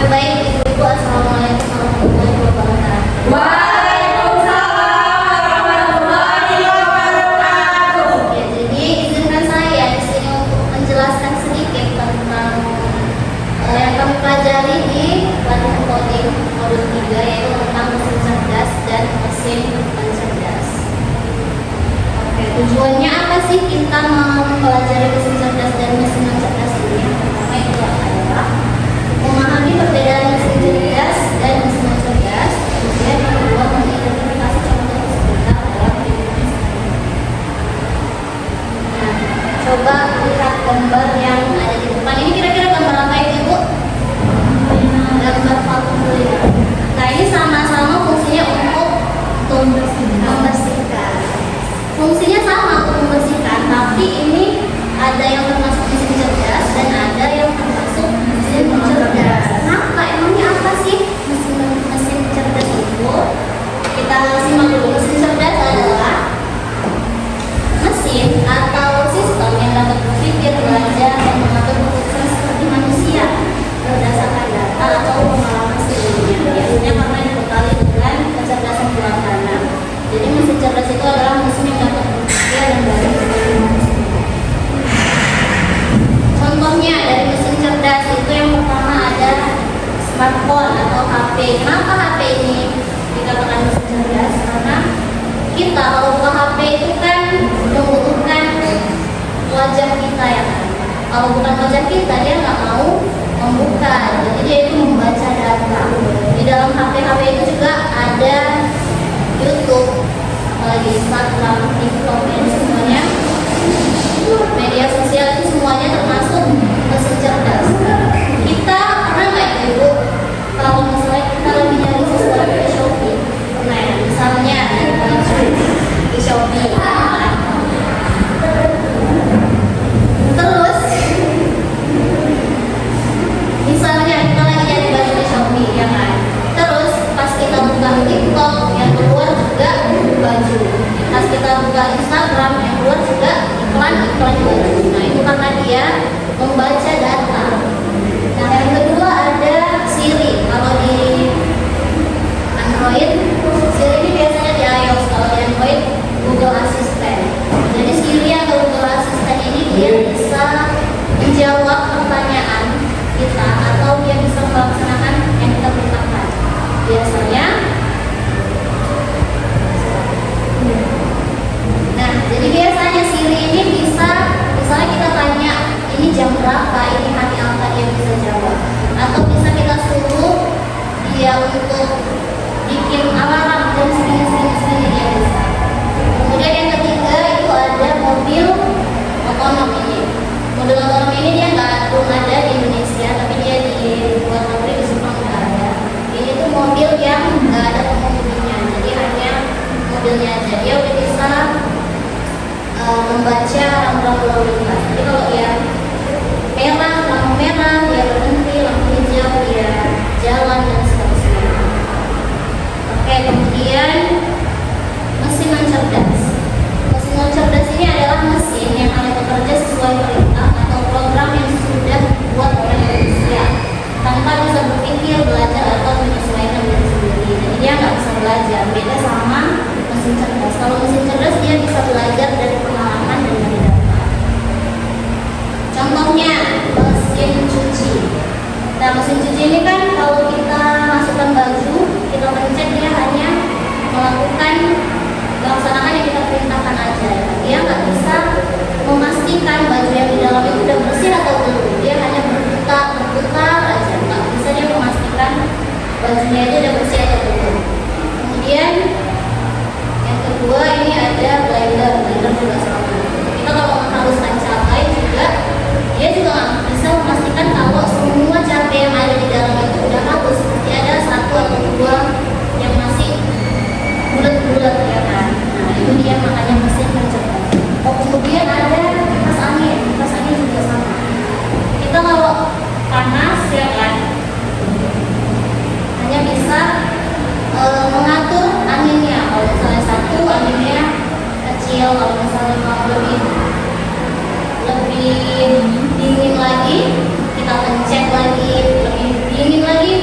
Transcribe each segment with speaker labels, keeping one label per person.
Speaker 1: Baik, Ibu-ibu, Assalamualaikum warahmatullahi wabarakatuh.
Speaker 2: Waalaikumsalam warahmatullahi wabarakatuh.
Speaker 1: Ya, jadi izinkan saya di sini untuk menjelaskan sedikit tentang yang kami pelajari di latihan coding modul 3, yaitu tentang mesin cerdas dan mesin pencerdas. Oke, tujuannya apa sih kita mempelajari mesin cerdas dan mesin pencerdas ini? Yang pertama itu adalah memahami perbedaan mesin cerdas dan mesin pencerdas. Kemudian yang kedua, mengidentifikasi contoh sebentar dalam kehidupan sehari-hari. Nah, coba lihat gambar yang ada di depan. Ini kira-kira gambar apa itu, Ibu? Gambar vakum kuliah. Nah, ini sama-sama fungsinya untuk membersihkan. Fungsinya sama untuk membersihkan, tapi ini ada yang termasuk mesin cerdas dan ada yang termasuk mesin pencerdas. Kenapa? Emangnya apa sih mesin cerdas itu? Kita simak dulu. Mesin cerdas adalah mesin atau sistem yang dapat berpikir, belajar, dan mengatur keputusan seperti manusia berdasarkan data atau pengalaman sebelumnya. Biasanya karena dibekali dengan kecerdasan buah tanah. Jadi mesin cerdas itu adalah mesin yang dapat berpikir dan belajar seperti manusia. Contohnya dari mesin cerdas itu yang pertama ada smartphone atau HP. Kenapa HP ini dikatakan mesin cerdas? Karena kita kalau buka HP itu kan membutuhkan wajah kita ya kan. Kalau bukan wajah kita dia nggak mau membuka. Jadi dia itu membaca data. Di dalam HP itu juga ada YouTube, apalagi Instagram, TikTok, ini semuanya media sosial itu semuanya termasuk mesin cerdas. Kita pernah nggak Ibu kalau misalnya kita lagi nyari sesuatu di Shopee, nah misalnya di Shopee, terus misalnya kita lagi nyari baju di Shopee ya kan, terus pas kita buka TikTok yang keluar juga baju, pas kita buka Instagram yang keluar juga iklan baju. Nah itu karena dia membaca data. Nah yang kedua ada Siri. Kalau di Android, Siri ini biasanya di iOS. Kalau di Android, Google Assistant. Jadi Siri atau Google Assistant ini dia bisa menjawab pertanyaan kita atau dia bisa melaksanakan yang kita perintahkan. Biasanya jadi biasanya Siri ini bisa, misalnya kita tanya ini jam berapa, ini hari apa, dia bisa jawab. Atau bisa kita suruh dia untuk bikin alarm jam segini dia bisa. Kemudian yang ketiga itu ada mobil otonom ini. Mobil otonom ini dia nggak belum ada di Indonesia, tapi dia di luar negeri, di Jepang nggak ada. Ini tuh mobil yang nggak ada pengemudinya, jadi hanya mobilnya aja. Dia udah bisa membaca rambu-rambu lalu lintas. Jadi kalau dia merah, lampu merah, dia berhenti, lampu hijau, dia jalan dan seterusnya. Oke, kemudian mesin non-cerdas. Mesin non-cerdas ini adalah mesin yang hanya bekerja sesuai perintah atau program yang sudah dibuat oleh manusia tanpa bisa berpikir, belajar atau menyesuaikan diri sendiri. Jadi dia nggak bisa belajar. Beda sama mesin cerdas. Kalau mesin cerdas dia bisa belajar dari pengalaman dan dari data. Contohnya mesin cuci. Nah mesin cuci ini kan kalau kita masukkan baju, kita pencet dia hanya melaksanakan yang kita perintahkan aja. Dia nggak bisa memastikan baju yang di dalam itu udah bersih atau belum. Dia hanya berputar aja. Nggak bisa dia memastikan bajunya itu udah bersih atau belum. Kemudian yang kedua ini ada blender juga sama. Kita kalau menghaluskan cabai juga, dia juga nggak bisa memastikan kalau semua cabai yang ada di dalam itu udah halus. Pasti ada satu atau dua yang masih bulat-bulat ya kan. Nah itu dia makanya mesin pencerdas. Oh kemudian ada kipas angin juga sama. Kita kalau panas ya kan, hanya bisa mengatur anginnya. Kalau misalnya satu anginnya kecil, kalau misalnya mau lebih dingin lagi, kita pencet lagi, lebih dingin lagi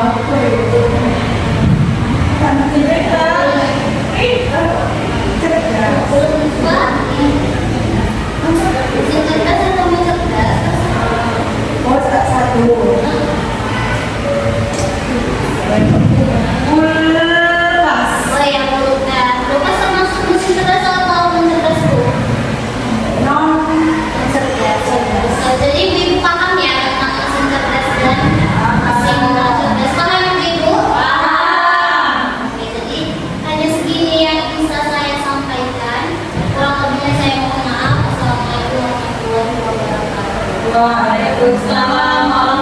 Speaker 1: Ba? Mesin cerdas atau mesin cerdas? Oh ya, Lukas. Lukas termasuk mesin cerdas atau mencerdas, Bu? Cerdas. Jadi ibu paham ya tentang mesin cerdas dan mesin cerdas. Paham ibu? Paham. Oke, jadi hanya segini yang bisa saya sampaikan. Kurang lebihnya saya mohon maaf. Assalamualaikum warahmatullahi wabarakatuh.
Speaker 2: Waalaikumsalam.